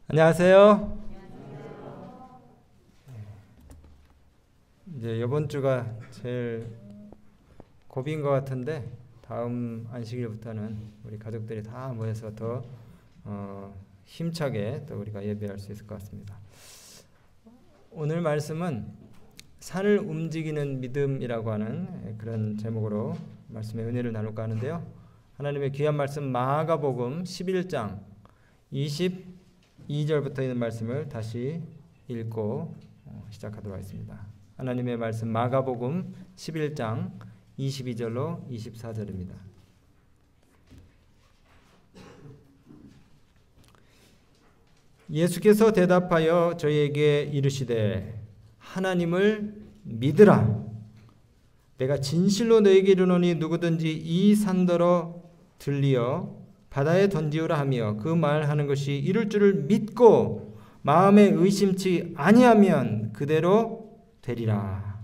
안녕하세요. 이제 이번 주가 제일 고비인 것 같은데 다음 안식일부터는 우리 가족들이 다 모여서 더 힘차게 또 우리가 예배할 수 있을 것 같습니다. 오늘 말씀은 산을 움직이는 믿음이라고 하는 그런 제목으로 말씀의 은혜를 나눌까 하는데요. 하나님의 귀한 말씀 마가복음 11장 22절부터 있는 말씀을 다시 읽고 시작하도록 하겠습니다. 하나님의 말씀 마가복음 11장 22절로 24절입니다. 예수께서 대답하여 저희에게 이르시되 하나님을 믿으라. 내가 진실로 너에게 이르노니 누구든지 이 산더러 들리어 바다에 던지우라 하며 그 말하는 것이 이룰 줄을 믿고 마음에 의심치 아니하면 그대로 되리라.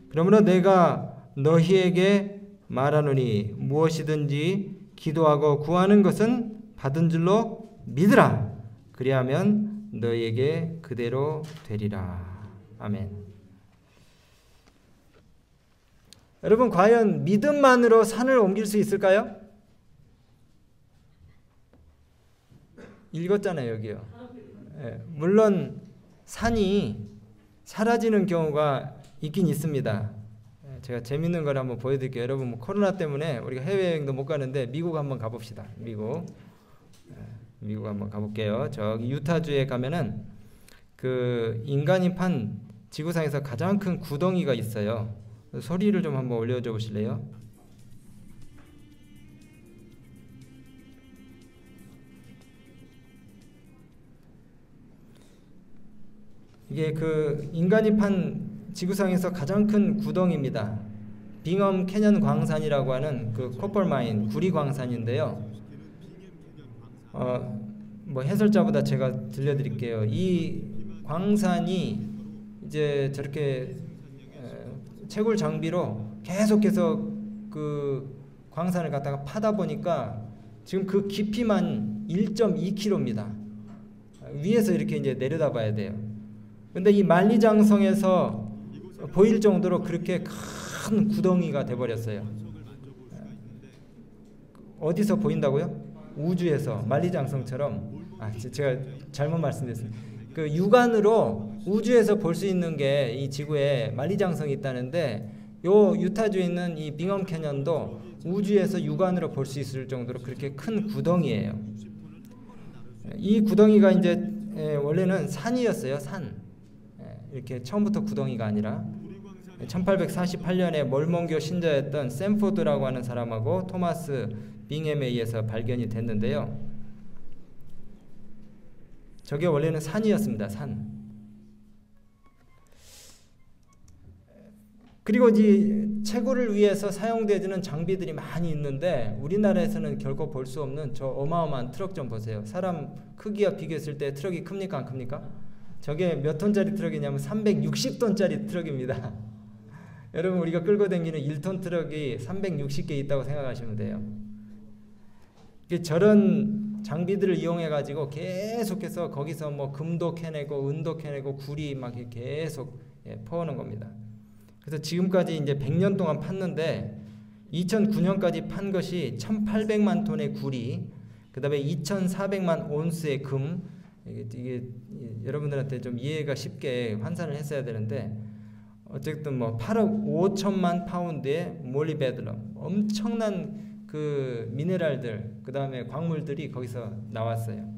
그러므로 내가 너희에게 말하노니 무엇이든지 기도하고 구하는 것은 받은 줄로 믿으라. 그리하면 너희에게 그대로 되리라. 아멘. 여러분, 과연 믿음만으로 산을 옮길 수 있을까요? 읽었잖아요, 여기요. 물론 산이 사라지는 경우가 있긴 있습니다. 제가 재밌는 걸 한번 보여드릴게요. 여러분, 코로나 때문에 우리가 해외여행도 못 가는데 미국 한번 가봅시다. 미국 한번 가볼게요. 저기 유타주에 가면은 그 인간이 판 지구상에서 가장 큰 구덩이가 있어요. 소리를 좀 한번 올려줘 보실래요? 이게 그 인간이 판 지구상에서 가장 큰 구덩이입니다. 빙엄 캐년 광산이라고 하는 그 코펄마인 구리 광산인데요. 뭐 해설자보다 제가 들려드릴게요. 이 광산이 이제 저렇게 채굴 장비로 계속해서 그 광산을 갖다가 파다 보니까 지금 그 깊이만 1.2km입니다. 위에서 이렇게 이제 내려다봐야 돼요. 근데 이 만리장성에서 보일 정도로 그렇게 큰 구덩이가 돼버렸어요. 어디서 보인다고요? 우주에서 만리장성처럼. 제가 잘못 말씀드렸습니다. 그 육안으로 우주에서 볼 수 있는 게 이 지구에 만리장성이 있다는데 요 유타주에 있는 이 빙엄 캐년도 우주에서 육안으로 볼 수 있을 정도로 그렇게 큰 구덩이에요. 이 구덩이가 이제 원래는 산이었어요. 산. 이렇게 처음부터 구덩이가 아니라 1848년에 몰몬교 신자였던 샘포드라고 하는 사람하고 토마스 빙엠에 의해서 발견이 됐는데요. 저게 원래는 산이었습니다. 산. 그리고 이 채굴을 위해서 사용되는 장비들이 많이 있는데 우리나라에서는 결코 볼 수 없는 저 어마어마한 트럭 좀 보세요. 사람 크기와 비교했을 때 트럭이 큽니까 안 큽니까? 저게 몇 톤짜리 트럭이냐면 360톤짜리 트럭입니다. 여러분, 우리가 끌고 다니는 1톤 트럭이 360개 있다고 생각하시면 돼요. 저런 장비들을 이용해 가지고 계속해서 거기서 뭐 금도 캐내고 은도 캐내고 구리 막 계속 퍼오는 겁니다. 그래서 지금까지 이제 100년 동안 팠는데 2009년까지 판 것이 1,800만 톤의 구리, 그다음에 2,400만 온스의 금. 이게 여러분들한테 좀 이해가 쉽게 환산을 했어야 되는데 어쨌든 뭐 8억 5천만 파운드의 몰리베들럼, 엄청난 그 미네랄들, 그 다음에 광물들이 거기서 나왔어요.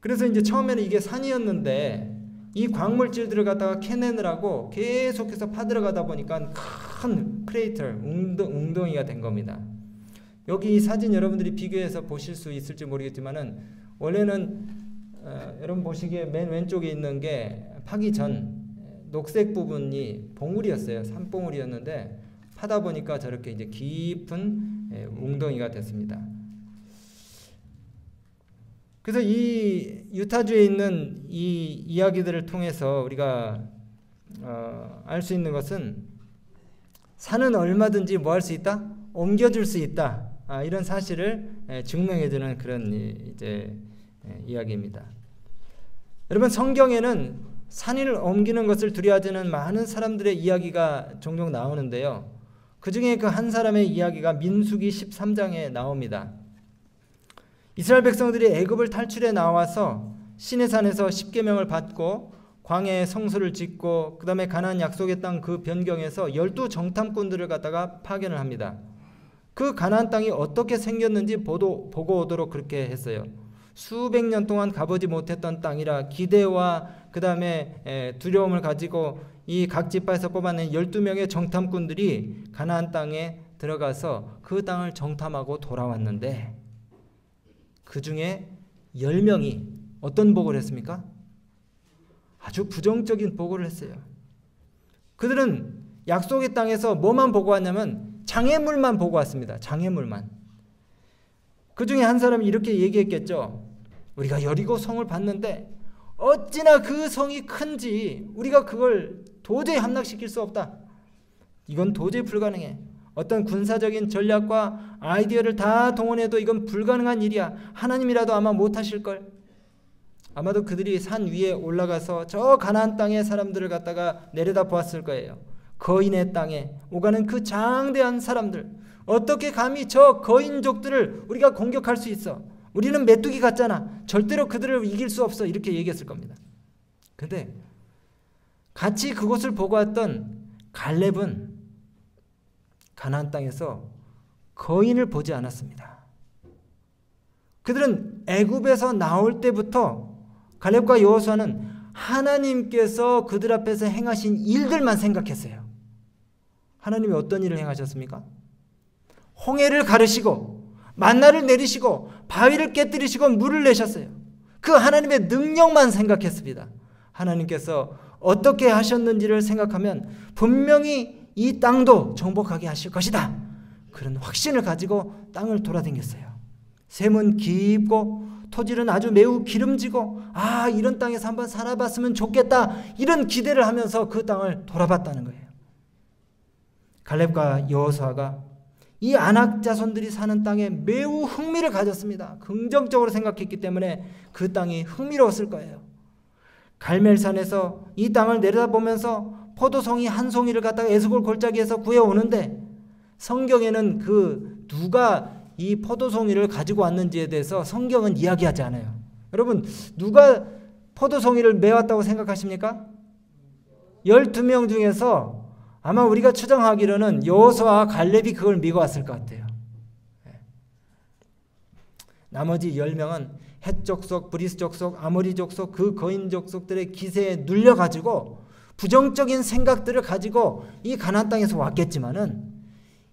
그래서 이제 처음에는 이게 산이었는데 이 광물질들을 갖다가 캐내느라고 계속해서 파들어가다 보니까 큰 크레이터, 웅덩이가 된 겁니다. 여기 이 사진 여러분들이 비교해서 보실 수 있을지 모르겠지만은 원래는 여러분 보시기에 맨 왼쪽에 있는 게 파기 전 녹색 부분이 봉우리였어요. 산봉우리였는데 파다 보니까 저렇게 이제 깊은 웅덩이가 됐습니다. 그래서 이 유타주에 있는 이 이야기들을 통해서 우리가 알 수 있는 것은 산은 얼마든지 뭐 할 수 있다? 옮겨줄 수 있다. 이런 사실을 증명해주는 그런 이제 이야기입니다. 여러분, 성경에는 산을 옮기는 것을 두려워하는 많은 사람들의 이야기가 종종 나오는데요. 그 중에 그 한 사람의 이야기가 민수기 13장에 나옵니다. 이스라엘 백성들이 애굽을 탈출해 나와서 시내산에서 십계명을 받고 광야에 성소를 짓고 그 다음에 가나안 약속의 땅 그 변경에서 12 정탐꾼들을 갖다가 파견을 합니다. 그 가나안 땅이 어떻게 생겼는지 보고 오도록 그렇게 했어요. 수백 년 동안 가보지 못했던 땅이라 기대와 그 다음에 두려움을 가지고 이 각 지파에서 뽑아낸 12명의 정탐꾼들이 가나안 땅에 들어가서 그 땅을 정탐하고 돌아왔는데 그 중에 10명이 어떤 보고를 했습니까? 아주 부정적인 보고를 했어요. 그들은 약속의 땅에서 뭐만 보고 왔냐면 장애물만 보고 왔습니다. 장애물만. 그 중에 한 사람이 이렇게 얘기했겠죠. 우리가 여리고 성을 봤는데 어찌나 그 성이 큰지 우리가 그걸 도저히 함락시킬 수 없다. 이건 도저히 불가능해. 어떤 군사적인 전략과 아이디어를 다 동원해도 이건 불가능한 일이야. 하나님이라도 아마 못하실걸. 아마도 그들이 산 위에 올라가서 저 가나안 땅의 사람들을 갖다가 내려다 보았을 거예요. 거인의 땅에 오가는 그 장대한 사람들, 어떻게 감히 저 거인족들을 우리가 공격할 수 있어? 우리는 메뚜기 같잖아. 절대로 그들을 이길 수 없어. 이렇게 얘기했을 겁니다. 근데 같이 그곳을 보고 왔던 갈렙은 가나안 땅에서 거인을 보지 않았습니다. 그들은 애굽에서 나올 때부터 갈렙과 여호수아는 하나님께서 그들 앞에서 행하신 일들만 생각했어요. 하나님이 어떤 일을 행하셨습니까? 홍해를 가르시고 만나를 내리시고 바위를 깨뜨리시고 물을 내셨어요. 그 하나님의 능력만 생각했습니다. 하나님께서 어떻게 하셨는지를 생각하면 분명히 이 땅도 정복하게 하실 것이다. 그런 확신을 가지고 땅을 돌아다녔어요. 샘은 깊고 토질은 아주 매우 기름지고 이런 땅에서 한번 살아봤으면 좋겠다. 이런 기대를 하면서 그 땅을 돌아봤다는 거예요. 갈렙과 여호수아가 이 아낙 자손들이 사는 땅에 매우 흥미를 가졌습니다. 긍정적으로 생각했기 때문에 그 땅이 흥미로웠을 거예요. 갈멜산에서 이 땅을 내려다보면서 포도송이 한 송이를 갖다가 에스골 골짜기에서 구해오는데 성경에는 그 누가 이 포도송이를 가지고 왔는지에 대해서 성경은 이야기하지 않아요. 여러분, 누가 포도송이를 메왔다고 생각하십니까? 12명 중에서 아마 우리가 추정하기로는 여호수아와 갈렙이 그걸 미고 왔을 것 같아요. 나머지 10명은 헷 족속, 브리스 족속, 아모리 족속, 그 거인 족속들의 기세에 눌려가지고 부정적인 생각들을 가지고 이 가나안 땅에서 왔겠지만은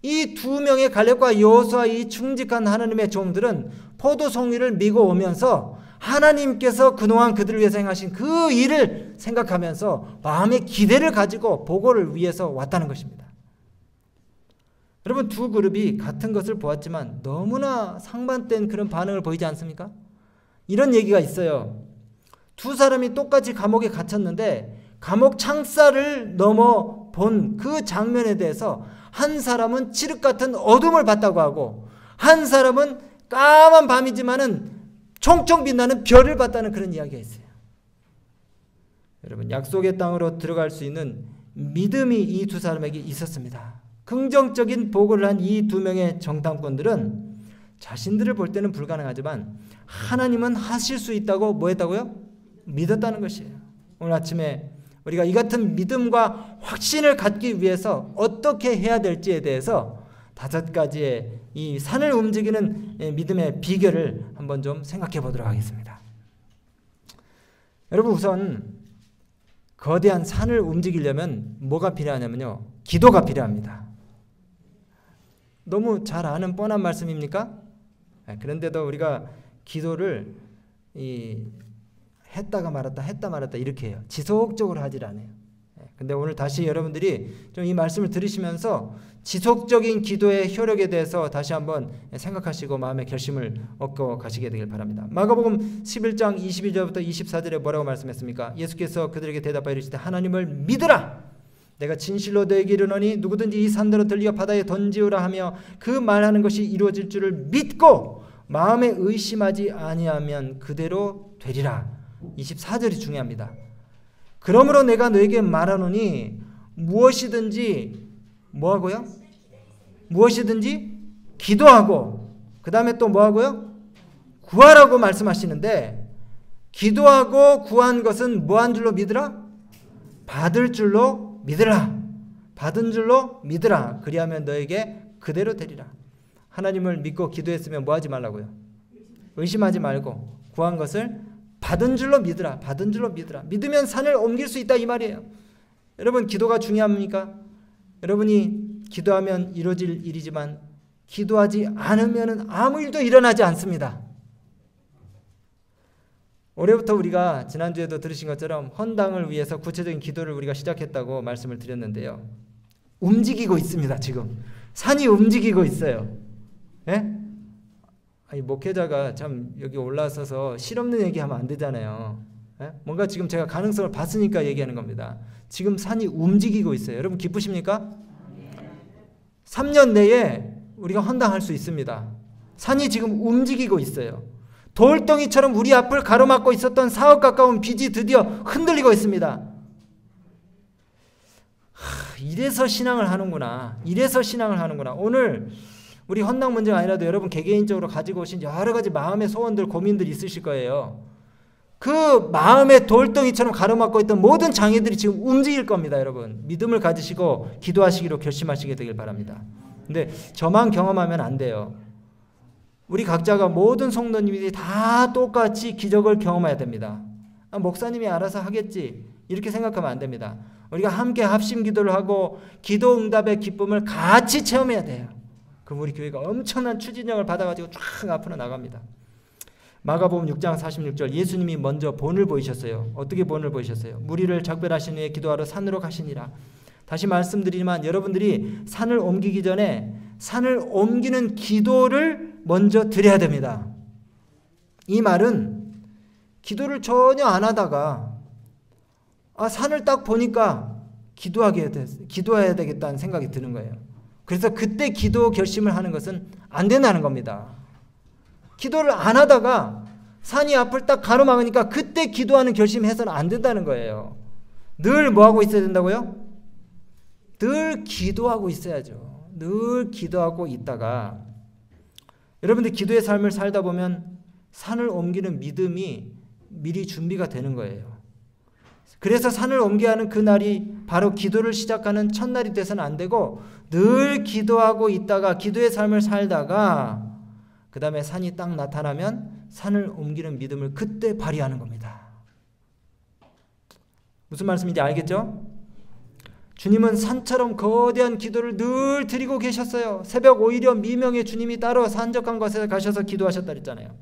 이 2명의 갈렙과 여호수아 이 충직한 하나님의 종들은 포도송이를 미고 오면서 하나님께서 그동안 그들을 위해서 행하신 그 일을 생각하면서 마음의 기대를 가지고 보고를 위해서 왔다는 것입니다. 여러분, 두 그룹이 같은 것을 보았지만 너무나 상반된 그런 반응을 보이지 않습니까? 이런 얘기가 있어요. 두 사람이 똑같이 감옥에 갇혔는데 감옥 창살을 넘어 본 그 장면에 대해서 한 사람은 칠흑 같은 어둠을 봤다고 하고 한 사람은 까만 밤이지만은 총총 빛나는 별을 봤다는 그런 이야기가 있어요. 여러분, 약속의 땅으로 들어갈 수 있는 믿음이 이 두 사람에게 있었습니다. 긍정적인 보고를 한 이 2명의 정탐꾼들은 자신들을 볼 때는 불가능하지만 하나님은 하실 수 있다고 뭐 했다고요? 믿었다는 것이에요. 오늘 아침에 우리가 이 같은 믿음과 확신을 갖기 위해서 어떻게 해야 될지에 대해서 5가지의 이 산을 움직이는 믿음의 비결을 한번 좀 생각해 보도록 하겠습니다. 여러분, 우선 거대한 산을 움직이려면 뭐가 필요하냐면요, 기도가 필요합니다. 너무 잘 아는 뻔한 말씀입니까? 그런데도 우리가 기도를 했다가 말았다 했다 말았다 이렇게 해요. 지속적으로 하질 않아요. 근데 오늘 다시 여러분들이 좀 이 말씀을 들으시면서 지속적인 기도의 효력에 대해서 다시 한번 생각하시고 마음의 결심을 얻고 가시게 되길 바랍니다. 마가복음 11장 22절부터 24절에 뭐라고 말씀했습니까? 예수께서 그들에게 대답하여 이르시되 하나님을 믿으라. 내가 진실로 너에게 이르노니 누구든지 이 산더러 들려 바다에 던지우라 하며 그 말하는 것이 이루어질 줄을 믿고 마음에 의심하지 아니하면 그대로 되리라. 24절이 중요합니다. 그러므로 내가 너에게 말하노니 무엇이든지 뭐하고요? 무엇이든지 기도하고 그 다음에 또 뭐하고요? 구하라고 말씀하시는데 기도하고 구한 것은 뭐한 줄로 믿으라? 받을 줄로 믿으라. 받은 줄로 믿으라. 그리하면 너에게 그대로 되리라. 하나님을 믿고 기도했으면 뭐하지 말라고요? 의심하지 말고 구한 것을 받은 줄로 믿으라. 받은 줄로 믿으라. 믿으면 산을 옮길 수 있다 이 말이에요. 여러분 기도가 중요합니까? 여러분이 기도하면 이루어질 일이지만 기도하지 않으면 아무 일도 일어나지 않습니다. 올해부터 우리가 지난주에도 들으신 것처럼 헌당을 위해서 구체적인 기도를 우리가 시작했다고 말씀을 드렸는데요. 움직이고 있습니다. 지금 산이 움직이고 있어요. 예? 아니, 목회자가 참 여기 올라서서 실없는 얘기하면 안 되잖아요. 예? 뭔가 지금 제가 가능성을 봤으니까 얘기하는 겁니다. 지금 산이 움직이고 있어요. 여러분 기쁘십니까? 3년 내에 우리가 헌당할 수 있습니다. 산이 지금 움직이고 있어요. 돌덩이처럼 우리 앞을 가로막고 있었던 4억 가까운 빚이 드디어 흔들리고 있습니다. 이래서 신앙을 하는구나. 이래서 신앙을 하는구나. 오늘 우리 헌당 문제가 아니라도 여러분 개개인적으로 가지고 오신 여러 가지 마음의 소원들, 고민들이 있으실 거예요. 그 마음의 돌덩이처럼 가로막고 있던 모든 장애들이 지금 움직일 겁니다. 여러분 믿음을 가지시고 기도하시기로 결심하시게 되길 바랍니다. 근데 저만 경험하면 안 돼요. 우리 각자가 모든 성도님들이 다 똑같이 기적을 경험해야 됩니다. 목사님이 알아서 하겠지 이렇게 생각하면 안 됩니다. 우리가 함께 합심 기도를 하고 기도 응답의 기쁨을 같이 체험해야 돼요. 그럼 우리 교회가 엄청난 추진력을 받아가지고 쫙 앞으로 나갑니다. 마가복음 6장 46절 예수님이 먼저 본을 보이셨어요. 어떻게 본을 보이셨어요? 무리를 작별하신 후에 기도하러 산으로 가시니라. 다시 말씀드리지만 여러분들이 산을 옮기기 전에 산을 옮기는 기도를 먼저 드려야 됩니다. 이 말은 기도를 전혀 안 하다가 산을 딱 보니까 기도해야 되겠다는 생각이 드는 거예요. 그래서 그때 기도 결심을 하는 것은 안 된다는 겁니다. 기도를 안 하다가 산이 앞을 딱 가로막으니까 그때 기도하는 결심해서는 안 된다는 거예요. 늘 뭐하고 있어야 된다고요? 늘 기도하고 있어야죠. 늘 기도하고 있다가 여러분들 기도의 삶을 살다 보면 산을 옮기는 믿음이 미리 준비가 되는 거예요. 그래서 산을 옮겨야 하는 그 날이 바로 기도를 시작하는 첫날이 돼서는 안 되고 늘 기도하고 있다가 기도의 삶을 살다가 그 다음에 산이 딱 나타나면 산을 옮기는 믿음을 그때 발휘하는 겁니다. 무슨 말씀인지 알겠죠? 주님은 산처럼 거대한 기도를 늘 드리고 계셨어요. 새벽 오히려 미명에 주님이 따로 산적한 곳에 가셔서 기도하셨다 그랬잖아요.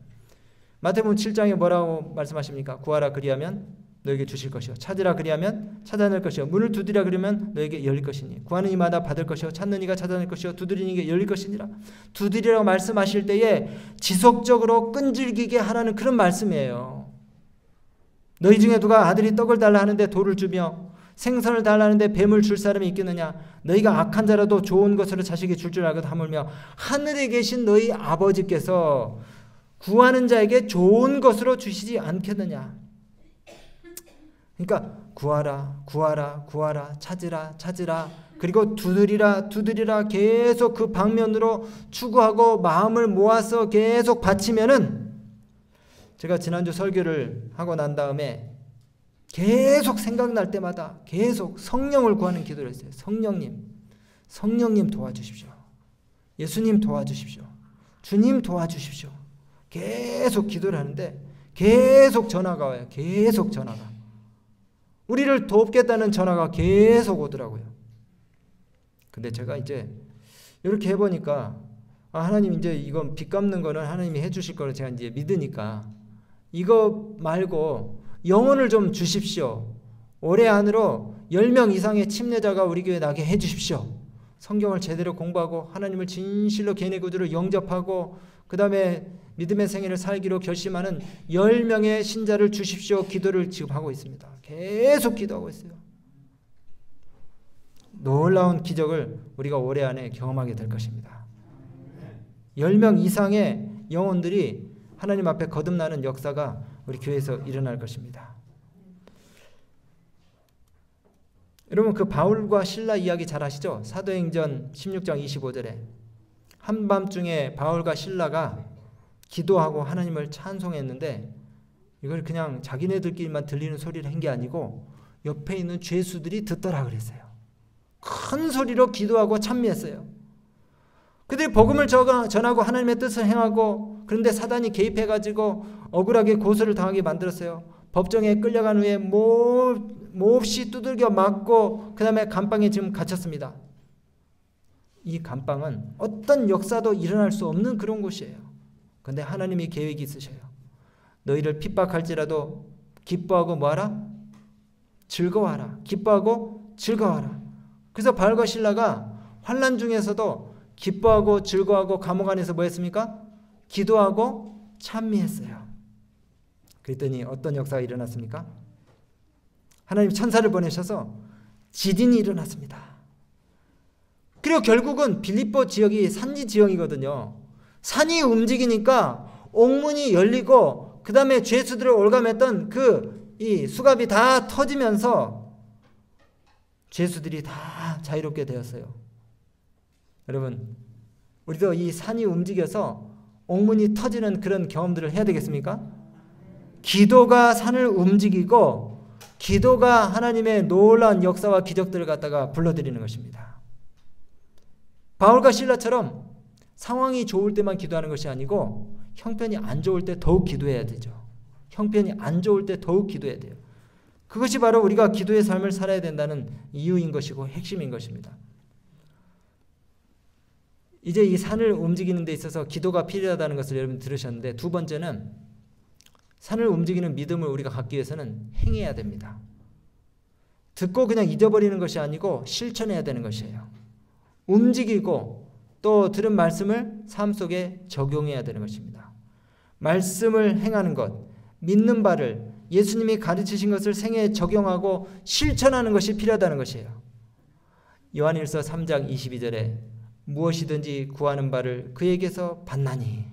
마태복음 7장에 뭐라고 말씀하십니까? 구하라 그리하면 너에게 주실 것이요 찾으라 그리하면 찾아낼 것이요 문을 두드리라 그러면 너에게 열릴 것이니 구하는 이마다 받을 것이요 찾는 이가 찾아낼 것이요 두드리는 이게 열릴 것이니라. 두드리라고 말씀하실 때에 지속적으로 끈질기게 하라는 그런 말씀이에요. 너희 중에 누가 아들이 떡을 달라 하는데 돌을 주며 생선을 달라 하는데 뱀을 줄 사람이 있겠느냐. 너희가 악한 자라도 좋은 것으로 자식이 줄 알거든 하물며 하늘에 계신 너희 아버지께서 구하는 자에게 좋은 것으로 주시지 않겠느냐. 그러니까 구하라 구하라 구하라 찾으라 찾으라 그리고 두드리라 두드리라 계속 그 방면으로 추구하고 마음을 모아서 계속 바치면은 제가 지난주 설교를 하고 난 다음에 계속 생각날 때마다 계속 성령을 구하는 기도를 했어요. 성령님 도와주십시오. 예수님 도와주십시오. 주님 도와주십시오. 계속 기도를 하는데 계속 전화가 와요. 계속 전화가. 우리를 돕겠다는 전화가 계속 오더라고요. 근데 제가 이제 이렇게 해보니까 하나님 이제 이건 빚 갚는 거는 하나님이 해주실 거를 제가 이제 믿으니까 이거 말고 영혼을 좀 주십시오. 올해 안으로 10명 이상의 침례자가 우리 교회에 나게 해주십시오. 성경을 제대로 공부하고 하나님을 진실로 개인의 구주로 영접하고 그 다음에 믿음의 생애를 살기로 결심하는 10명의 신자를 주십시오. 기도를 지금 하고 있습니다. 계속 기도하고 있어요. 놀라운 기적을 우리가 올해 안에 경험하게 될 것입니다. 10명 이상의 영혼들이 하나님 앞에 거듭나는 역사가 우리 교회에서 일어날 것입니다. 여러분 그 바울과 실라 이야기 잘 아시죠? 사도행전 16장 25절에 한밤중에 바울과 실라가 기도하고 하나님을 찬송했는데 이걸 그냥 자기네들끼리만 들리는 소리를 한 게 아니고 옆에 있는 죄수들이 듣더라 그랬어요. 큰 소리로 기도하고 찬미했어요. 그들이 복음을 전하고 하나님의 뜻을 행하고 그런데 사단이 개입해가지고 억울하게 고소를 당하게 만들었어요. 법정에 끌려간 후에 몹시 두들겨 맞고 그 다음에 감방에 지금 갇혔습니다. 이 감방은 어떤 역사도 일어날 수 없는 그런 곳이에요. 그런데 하나님이 계획이 있으셔요. 너희를 핍박할지라도 기뻐하고 뭐하라? 즐거워하라. 기뻐하고 즐거워하라. 그래서 바울과 실라가 환난 중에서도 기뻐하고 즐거워하고 감옥 안에서 뭐 했습니까? 기도하고 찬미했어요. 그랬더니 어떤 역사가 일어났습니까? 하나님 천사를 보내셔서 지진이 일어났습니다. 그리고 결국은 빌립보 지역이 산지 지형이거든요. 산이 움직이니까 옥문이 열리고 그 다음에 죄수들을 올감했던 이 수갑이 다 터지면서 죄수들이 다 자유롭게 되었어요. 여러분 우리도 이 산이 움직여서 옥문이 터지는 그런 경험들을 해야 되겠습니까? 기도가 산을 움직이고 기도가 하나님의 놀라운 역사와 기적들을 갖다가 불러들이는 것입니다. 바울과 실라처럼 상황이 좋을 때만 기도하는 것이 아니고 형편이 안 좋을 때 더욱 기도해야 되죠. 형편이 안 좋을 때 더욱 기도해야 돼요. 그것이 바로 우리가 기도의 삶을 살아야 된다는 이유인 것이고 핵심인 것입니다. 이제 이 산을 움직이는 데 있어서 기도가 필요하다는 것을 여러분 들으셨는데 두 번째는 산을 움직이는 믿음을 우리가 갖기 위해서는 행해야 됩니다. 듣고 그냥 잊어버리는 것이 아니고 실천해야 되는 것이에요. 움직이고 또 들은 말씀을 삶 속에 적용해야 되는 것입니다. 말씀을 행하는 것, 믿는 바를 예수님이 가르치신 것을 생애에 적용하고 실천하는 것이 필요하다는 것이에요. 요한일서 3장 22절에 무엇이든지 구하는 바를 그에게서 받나니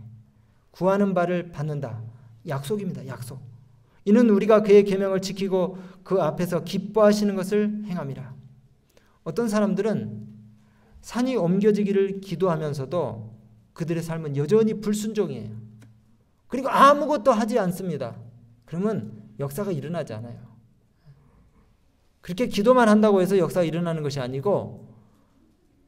구하는 바를 받는다. 약속입니다. 약속. 이는 우리가 그의 계명을 지키고 그 앞에서 기뻐하시는 것을 행함이라. 어떤 사람들은 산이 옮겨지기를 기도하면서도 그들의 삶은 여전히 불순종이에요. 그리고 아무것도 하지 않습니다. 그러면 역사가 일어나지 않아요. 그렇게 기도만 한다고 해서 역사가 일어나는 것이 아니고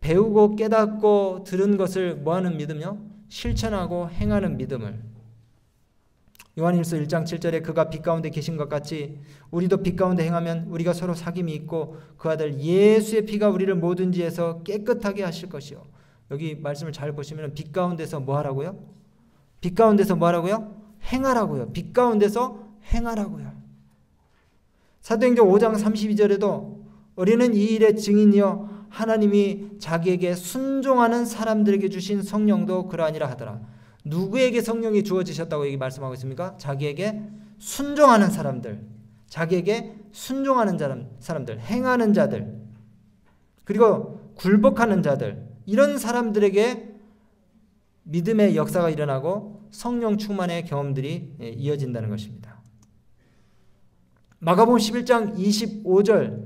배우고 깨닫고 들은 것을 뭐하는 믿음요? 실천하고 행하는 믿음을. 요한일서 1장 7절에 그가 빛 가운데 계신 것 같이 우리도 빛 가운데 행하면 우리가 서로 사귐이 있고 그 아들 예수의 피가 우리를 모든 죄에서 깨끗하게 하실 것이요. 여기 말씀을 잘 보시면 빛 가운데서 뭐 하라고요? 빛 가운데서 뭐 하라고요? 행하라고요. 빛 가운데서 행하라고요. 사도행전 5장 32절에도 우리는 이 일의 증인이요 하나님이 자기에게 순종하는 사람들에게 주신 성령도 그러하니라 하더라. 누구에게 성령이 주어지셨다고 여기 말씀하고 있습니까? 자기에게 순종하는 사람들, 자기에게 순종하는 사람들, 행하는 자들, 그리고 굴복하는 자들, 이런 사람들에게 믿음의 역사가 일어나고 성령 충만의 경험들이 이어진다는 것입니다. 마가복음 11장 25절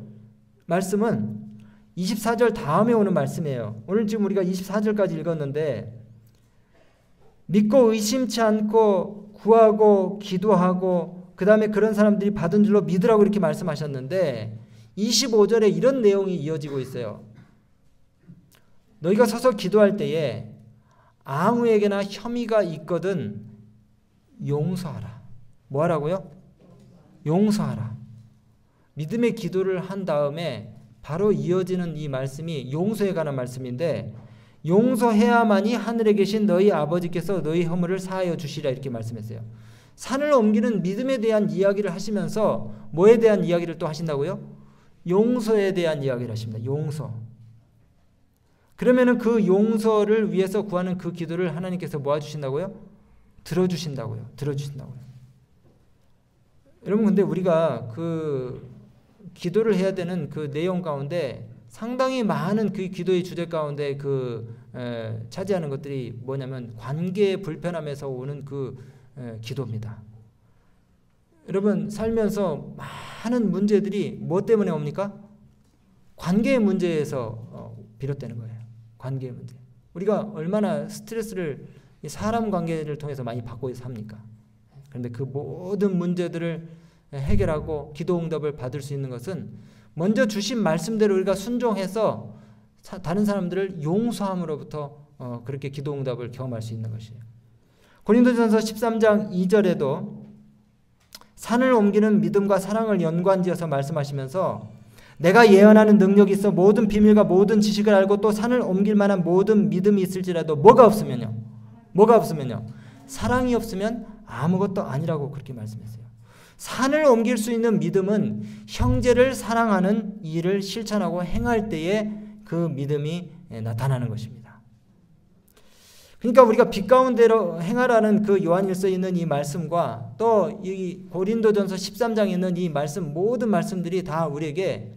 말씀은 24절 다음에 오는 말씀이에요. 오늘 지금 우리가 24절까지 읽었는데 믿고 의심치 않고 구하고 기도하고 그 다음에 그런 사람들이 받은 줄로 믿으라고 이렇게 말씀하셨는데 25절에 이런 내용이 이어지고 있어요. 너희가 서서 기도할 때에 아무에게나 혐의가 있거든 용서하라. 뭐 하라고요? 용서하라. 믿음의 기도를 한 다음에 바로 이어지는 이 말씀이 용서에 관한 말씀인데 용서해야만이 하늘에 계신 너희 아버지께서 너희 허물을 사하여 주시라 이렇게 말씀했어요. 산을 옮기는 믿음에 대한 이야기를 하시면서 뭐에 대한 이야기를 또 하신다고요? 용서에 대한 이야기를 하십니다. 용서. 그러면은 그 용서를 위해서 구하는 그 기도를 하나님께서 모아주신다고요? 들어주신다고요. 들어주신다고요. 여러분 근데 우리가 그 기도를 해야 되는 그 내용 가운데 상당히 많은 그 기도의 주제 가운데 그 차지하는 것들이 뭐냐면 관계의 불편함에서 오는 그 기도입니다. 여러분 살면서 많은 문제들이 뭐 때문에 옵니까? 관계의 문제에서 비롯되는 거예요. 관계의 문제. 우리가 얼마나 스트레스를 사람 관계를 통해서 많이 받고 삽니까? 그런데 그 모든 문제들을 해결하고 기도 응답을 받을 수 있는 것은 먼저 주신 말씀대로 우리가 순종해서 다른 사람들을 용서함으로부터 그렇게 기도 응답을 경험할 수 있는 것이에요. 고린도전서 13장 2절에도 산을 옮기는 믿음과 사랑을 연관지어서 말씀하시면서 내가 예언하는 능력이 있어 모든 비밀과 모든 지식을 알고 또 산을 옮길 만한 모든 믿음이 있을지라도 뭐가 없으면요? 사랑이 없으면 아무것도 아니라고 그렇게 말씀했어요. 산을 옮길 수 있는 믿음은 형제를 사랑하는 일을 실천하고 행할 때에 그 믿음이 나타나는 것입니다. 그러니까 우리가 빛 가운데로 행하라는 그 요한일서에 있는 이 말씀과 또 이 고린도전서 13장에 있는 이 말씀, 모든 말씀들이 다 우리에게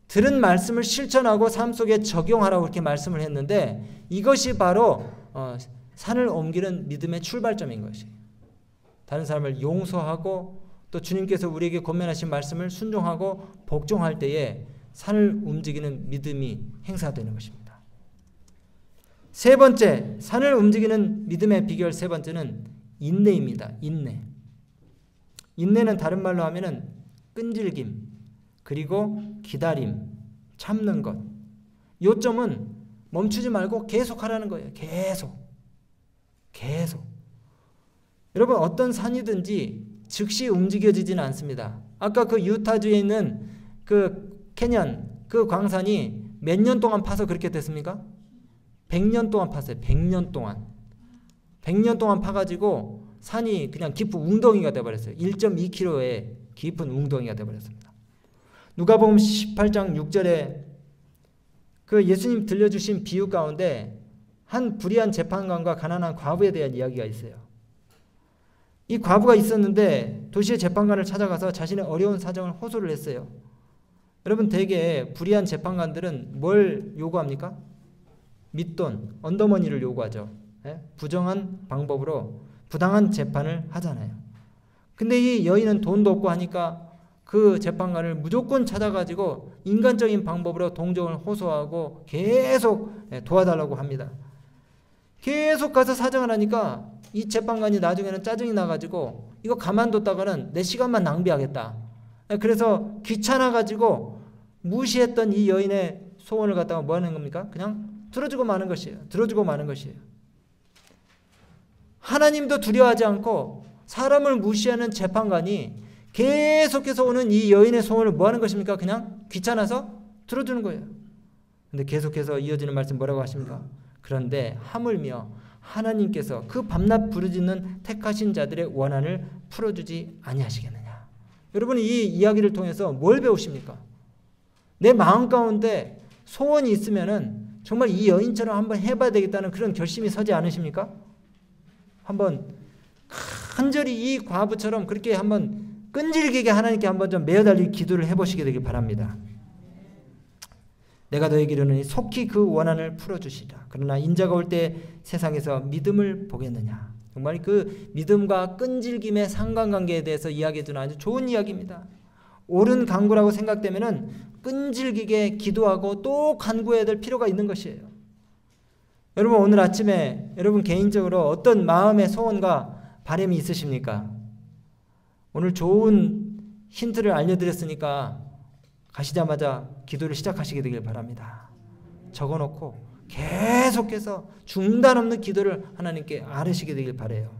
들은 말씀을 실천하고 삶 속에 적용하라고 그렇게 말씀을 했는데 이것이 바로 산을 옮기는 믿음의 출발점인 것이에요. 다른 사람을 용서하고 또 주님께서 우리에게 권면하신 말씀을 순종하고 복종할 때에 산을 움직이는 믿음이 행사되는 것입니다. 세 번째, 산을 움직이는 믿음의 비결 세 번째는 인내입니다. 인내는 다른 말로 하면은 끈질김, 그리고 기다림, 참는 것. 요점은 멈추지 말고 계속 하라는 거예요. 계속. 여러분 어떤 산이든지 즉시 움직여지지는 않습니다. 아까 그 유타주에 있는 그 캐년, 그 광산이 몇 년 동안 파서 그렇게 됐습니까? 100년 동안 팠어요. 100년 동안. 100년 동안 파가지고 산이 그냥 깊은 웅덩이가 되어버렸어요. 1.2km의 깊은 웅덩이가 되어버렸습니다. 누가복음 18장 6절에 그 예수님 들려주신 비유 가운데 한 불의한 재판관과 가난한 과부에 대한 이야기가 있어요. 이 과부가 있었는데 도시의 재판관을 찾아가서 자신의 어려운 사정을 호소를 했어요. 여러분 대개 불의한 재판관들은 뭘 요구합니까? 밑돈, 언더머니를 요구하죠. 부정한 방법으로 부당한 재판을 하잖아요. 근데 이 여인은 돈도 없고 하니까 그 재판관을 무조건 찾아가지고 인간적인 방법으로 동정을 호소하고 계속 도와달라고 합니다. 계속 가서 사정을 하니까 이 재판관이 나중에는 짜증이 나가지고 이거 가만뒀다가는 내 시간만 낭비하겠다. 그래서 귀찮아가지고 무시했던 이 여인의 소원을 갖다가 뭐 하는 겁니까? 그냥 들어주고 마는 것이에요. 하나님도 두려워하지 않고 사람을 무시하는 재판관이 계속해서 오는 이 여인의 소원을 뭐 하는 것입니까? 그냥 귀찮아서 들어주는 거예요. 근데 계속해서 이어지는 말씀 뭐라고 하십니까? 그런데 하물며 하나님께서 그 밤낮 부르짖는 택하신 자들의 원한을 풀어주지 아니하시겠느냐. 여러분 이 이야기를 통해서 뭘 배우십니까? 내 마음 가운데 소원이 있으면은 정말 이 여인처럼 한번 해봐야 되겠다는 그런 결심이 서지 않으십니까? 한번 간절히 이 과부처럼 그렇게 한번 끈질기게 하나님께 한번 좀 매어달릴 기도를 해보시게 되길 바랍니다. 내가 너에게 이르노니 속히 그 원한을 풀어주시라. 그러나 인자가 올 때 세상에서 믿음을 보겠느냐. 정말 그 믿음과 끈질김의 상관관계에 대해서 이야기해주는 아주 좋은 이야기입니다. 옳은 간구라고 생각되면은 끈질기게 기도하고 또 간구해야 될 필요가 있는 것이에요. 여러분 오늘 아침에 여러분 개인적으로 어떤 마음의 소원과 바람이 있으십니까? 오늘 좋은 힌트를 알려드렸으니까 가시자마자 기도를 시작하시게 되길 바랍니다. 적어놓고 계속해서 중단 없는 기도를 하나님께 아뢰시게 되길 바라요.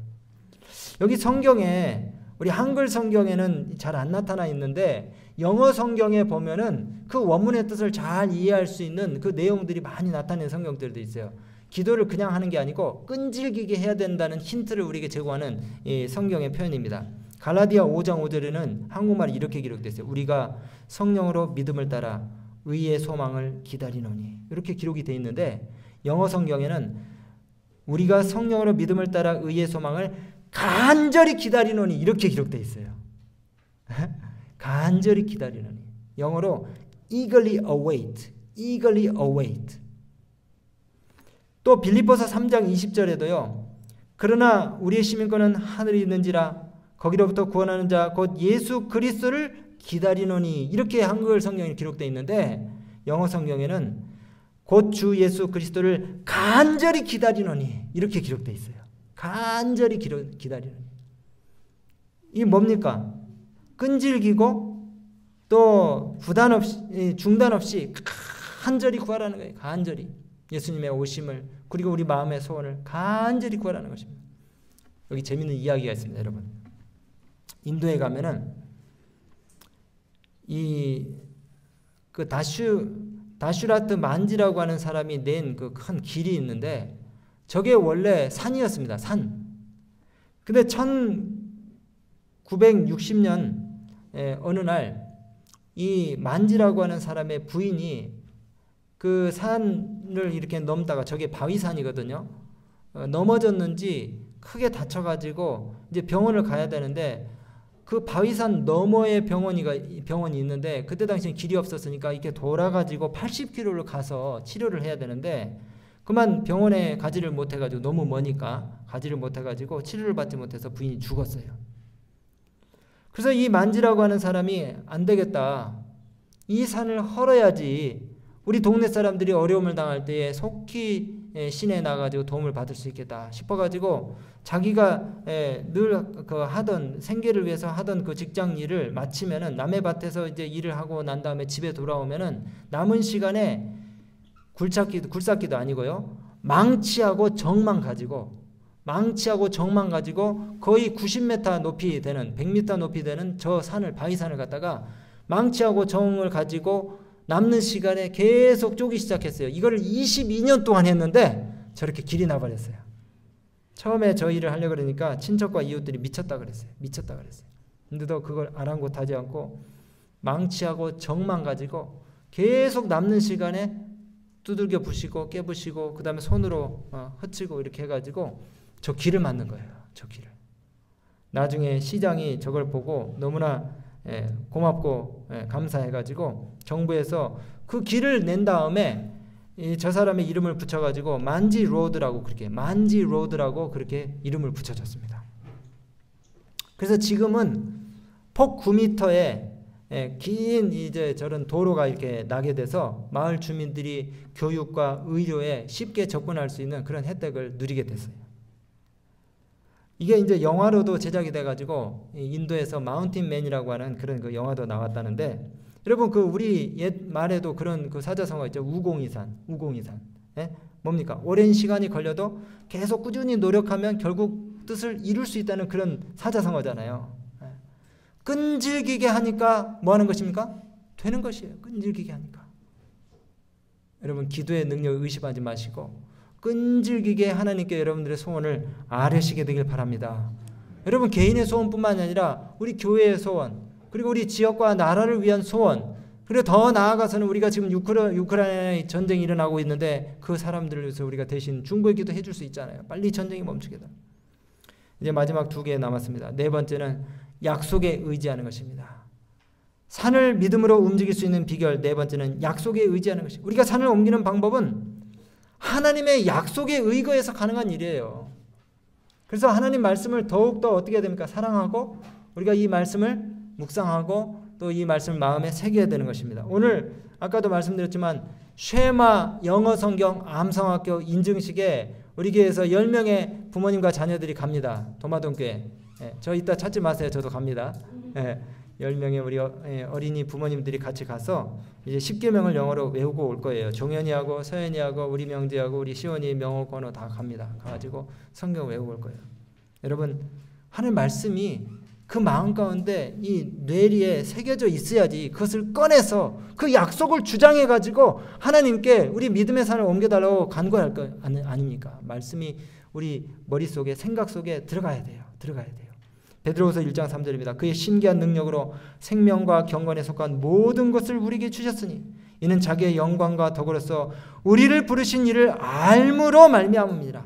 여기 성경에 우리 한글 성경에는 잘 안 나타나 있는데 영어 성경에 보면은 그 원문의 뜻을 잘 이해할 수 있는 그 내용들이 많이 나타나는 성경들도 있어요. 기도를 그냥 하는 게 아니고 끈질기게 해야 된다는 힌트를 우리에게 제공하는 이 성경의 표현입니다. 갈라디아 5장 5절에는 한국말이 이렇게 기록되어 있어요. 우리가 성령으로 믿음을 따라 의의 소망을 기다리노니 이렇게 기록이 되어 있는데 영어 성경에는 우리가 성령으로 믿음을 따라 의의 소망을 간절히 기다리노니 이렇게 기록되어 있어요. 간절히 기다리노니 영어로 eagerly await 또 빌립보서 3장 20절에도요. 그러나 우리의 시민권은 하늘에 있는지라 거기로부터 구원하는 자 곧 예수 그리스도를 기다리노니 이렇게 한글 성경에 기록되어 있는데 영어 성경에는 곧 주 예수 그리스도를 간절히 기다리노니 이렇게 기록되어 있어요. 간절히 기다리노니. 이 뭡니까? 끈질기고 또 부단 없이 중단 없이 간절히 구하라는 거예요. 간절히 예수님의 오심을 그리고 우리 마음의 소원을 간절히 구하라는 것입니다. 여기 재밌는 이야기가 있습니다, 여러분. 인도에 가면은 그 다슈라트 만지라고 하는 사람이 낸 그 큰 길이 있는데 저게 원래 산이었습니다. 산. 근데 1960년 어느 날 이 만지라고 하는 사람의 부인이 그 산을 이렇게 넘다가 저게 바위산이거든요. 넘어졌는지 크게 다쳐가지고 이제 병원을 가야 되는데 그 바위산 너머에 병원이 있는데 그때 당시엔 길이 없었으니까 이렇게 돌아가지고 80km를 가서 치료를 해야 되는데 그만 병원에 가지를 못해가지고 너무 머니까 가지를 못해가지고 치료를 받지 못해서 부인이 죽었어요. 그래서 이 만지라고 하는 사람이 안 되겠다. 이 산을 헐어야지 우리 동네 사람들이 어려움을 당할 때에 속히 시내에 나가지고 도움을 받을 수 있겠다 싶어가지고 자기가 늘 하던 생계를 위해서 하던 그 직장 일을 마치면은 남의 밭에서 이제 일을 하고 난 다음에 집에 돌아오면은 남은 시간에 굴삭기도 아니고요. 망치하고 정만 가지고 거의 90m 높이 되는 100m 높이 되는 저 산을 바위산을 갖다가 망치하고 정을 가지고 남는 시간에 계속 쪼기 시작했어요. 이거를 22년 동안 했는데 저렇게 길이 나버렸어요. 처음에 저 일을 하려고 그러니까 친척과 이웃들이 미쳤다 그랬어요. 근데도 그걸 아랑곳하지 않고 망치하고 정만 가지고 계속 남는 시간에 두들겨 부시고 깨부시고 그 다음에 손으로 흩치고 이렇게 해가지고 저 길을 만든 거예요. 저 길을. 나중에 시장이 저걸 보고 너무나 고맙고 감사해가지고 정부에서 그 길을 낸 다음에 저 사람의 이름을 붙여가지고 만지 로드라고 그렇게 이름을 붙여줬습니다. 그래서 지금은 폭 9m의 긴 이제 저런 도로가 이렇게 나게 돼서 마을 주민들이 교육과 의료에 쉽게 접근할 수 있는 그런 혜택을 누리게 됐어요. 이게 이제 영화로도 제작이 돼가지고 인도에서 마운틴맨이라고 하는 그런 그 영화도 나왔다는데 여러분 그 우리 옛 말에도 그런 그 사자성어 있죠. 우공이산. 뭡니까? 오랜 시간이 걸려도 계속 꾸준히 노력하면 결국 뜻을 이룰 수 있다는 그런 사자성어잖아요. 끈질기게 하니까 뭐 하는 것입니까? 되는 것이에요. 끈질기게 하니까. 여러분 기도의 능력을 의심하지 마시고 끈질기게 하나님께 여러분들의 소원을 아뢰시게 되길 바랍니다. 여러분 개인의 소원뿐만 아니라 우리 교회의 소원 그리고 우리 지역과 나라를 위한 소원 그리고 더 나아가서는 우리가 지금 우크라이나에 전쟁이 일어나고 있는데 그 사람들을 위해서 우리가 대신 중보의 기도 해줄 수 있잖아요. 빨리 전쟁이 멈추게 돼. 이제 마지막 2개 남았습니다. 네 번째는 약속에 의지하는 것입니다. 산을 믿음으로 움직일 수 있는 비결 네 번째는 약속에 의지하는 것입니다. 우리가 산을 옮기는 방법은 하나님의 약속에 의거해서 가능한 일이에요. 그래서 하나님 말씀을 더욱더 어떻게 해야 됩니까? 사랑하고 우리가 이 말씀을 묵상하고 또 이 말씀을 마음에 새겨야 되는 것입니다. 오늘 아까도 말씀드렸지만 쉐마 영어 성경 암성학교 인증식에 우리 교회에서 10명의 부모님과 자녀들이 갑니다. 도마동교회. 저 이따 찾지 마세요. 저도 갑니다. 10명의 우리 어린이 부모님들이 같이 가서 이제 10계명을 영어로 외우고 올 거예요. 종현이하고 서현이하고 우리 명재하고 우리 시원이 명호 권호 다 갑니다. 가가지고 성경 외우고 올 거예요. 여러분 하나님 말씀이 그 마음 가운데 이 뇌리에 새겨져 있어야지 그것을 꺼내서 그 약속을 주장해가지고 하나님께 우리 믿음의 산을 옮겨달라고 간구할 거 아닙니까? 말씀이 우리 머릿속에 생각 속에 들어가야 돼요. 베드로후서 1장 3절입니다. 그의 신기한 능력으로 생명과 경건에 속한 모든 것을 우리에게 주셨으니 이는 자기의 영광과 덕으로서 우리를 부르신 이를 알므로 말미암음이라.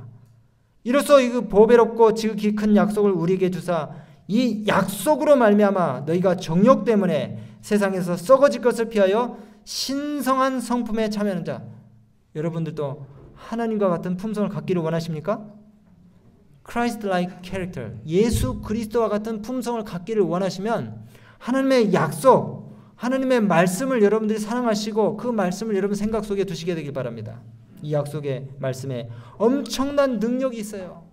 이로써 이 보배롭고 지극히 큰 약속을 우리에게 주사 이 약속으로 말미암아 너희가 정욕 때문에 세상에서 썩어질 것을 피하여 신성한 성품에 참여하는 자. 여러분들도 하나님과 같은 품성을 갖기를 원하십니까? Christ-like character, 예수 그리스도와 같은 품성을 갖기를 원하시면 하나님의 약속, 하나님의 말씀을 여러분들이 사랑하시고 그 말씀을 여러분 생각 속에 두시게 되길 바랍니다. 이 약속의 말씀에 엄청난 능력이 있어요.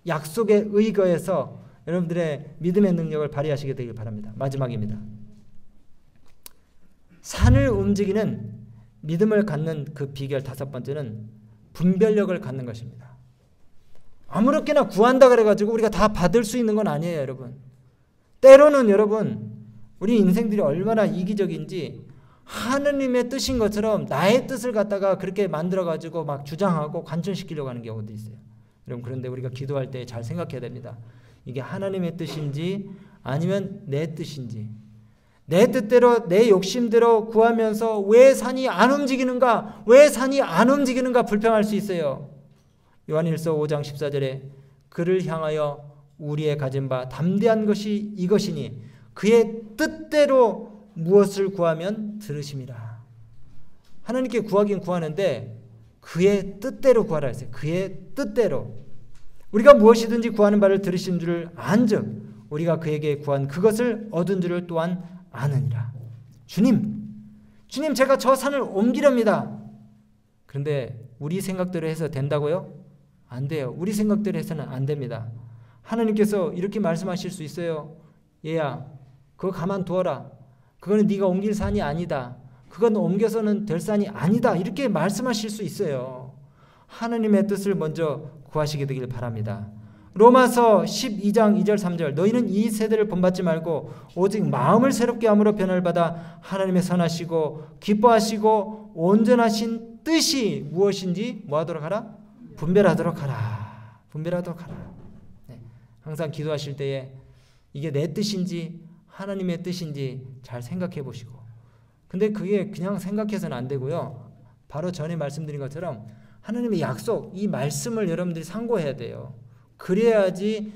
약속에 의거해서 여러분들의 믿음의 능력을 발휘하시게 되길 바랍니다. 마지막입니다. 산을 움직이는 믿음을 갖는 그 비결 다섯 번째는 분별력을 갖는 것입니다. 아무렇게나 구한다 그래가지고 우리가 다 받을 수 있는 건 아니에요, 여러분. 때로는 여러분, 우리 인생들이 얼마나 이기적인지 하느님의 뜻인 것처럼 나의 뜻을 갖다가 그렇게 만들어가지고 막 주장하고 관철시키려고 하는 경우도 있어요. 여러분, 그런데 우리가 기도할 때 잘 생각해야 됩니다. 이게 하나님의 뜻인지 아니면 내 뜻인지, 내 뜻대로 내 욕심대로 구하면서 왜 산이 안 움직이는가, 왜 산이 안 움직이는가 불평할 수 있어요. 요한일서 5장 14절에 그를 향하여 우리의 가진 바 담대한 것이 이것이니 그의 뜻대로 무엇을 구하면 들으심이라. 하나님께 구하긴 구하는데 그의 뜻대로 구하라 했어요. 그의 뜻대로. 우리가 무엇이든지 구하는 바를 들으신 줄을 안즉 우리가 그에게 구한 그것을 얻은 줄을 또한 아느니라. 주님 제가 저 산을 옮기렵니다. 그런데 우리 생각대로 해서 된다고요? 안 돼요. 우리 생각대로 해서는 안 됩니다. 하나님께서 이렇게 말씀하실 수 있어요. 얘야, 그거 가만두어라. 그거는 네가 옮길 산이 아니다. 그건 옮겨서는 될 산이 아니다. 이렇게 말씀하실 수 있어요. 하나님의 뜻을 먼저 구하시게 되길 바랍니다. 로마서 12장 2절 3절 너희는 이 세대를 본받지 말고 오직 마음을 새롭게 함으로 변화를 받아 하나님의 선하시고 기뻐하시고 온전하신 뜻이 무엇인지 뭐하도록 하라? 분별하도록 하라. 분별하도록 하라. 네. 항상 기도하실 때에 이게 내 뜻인지 하나님의 뜻인지 잘 생각해 보시고, 근데 그게 그냥 생각해서는 안 되고요. 바로 전에 말씀드린 것처럼 하나님의 약속, 이 말씀을 여러분들이 상고해야 돼요. 그래야지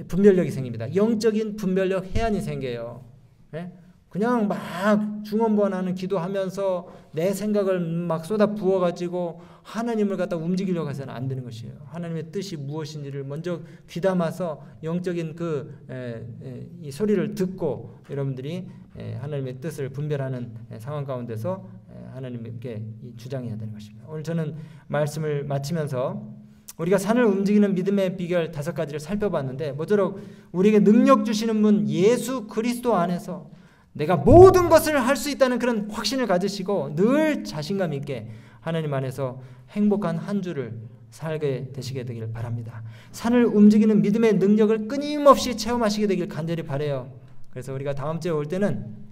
분별력이 생깁니다. 영적인 분별력 해안이 생겨요. 네? 그냥 막 중언부언하는 기도하면서 내 생각을 막 쏟아 부어가지고 하나님을 갖다 움직이려고 해서는 안 되는 것이에요. 하나님의 뜻이 무엇인지를 먼저 귀담아서 영적인 이 소리를 듣고 여러분들이 하나님의 뜻을 분별하는 상황 가운데서 하나님께 주장해야 되는 것입니다. 오늘 저는 말씀을 마치면서 우리가 산을 움직이는 믿음의 비결 5가지를 살펴봤는데, 모쪼록 우리에게 능력 주시는 분 예수 그리스도 안에서 내가 모든 것을 할 수 있다는 그런 확신을 가지시고 늘 자신감 있게 하나님 안에서 행복한 한 주를 살게 되시게 되길 바랍니다. 산을 움직이는 믿음의 능력을 끊임없이 체험하시게 되길 간절히 바라요. 그래서 우리가 다음 주에 올 때는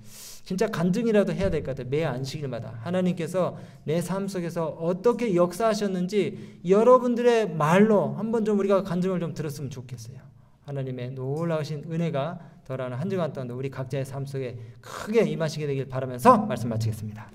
진짜 간증이라도 해야 될 것 같아요. 매 안식일마다 하나님께서 내 삶 속에서 어떻게 역사하셨는지 여러분들의 말로 한번 좀 우리가 간증을 좀 들었으면 좋겠어요. 하나님의 놀라우신 은혜가 더라는 한 주간 동안 우리 각자의 삶 속에 크게 임하시게 되길 바라면서 말씀 마치겠습니다.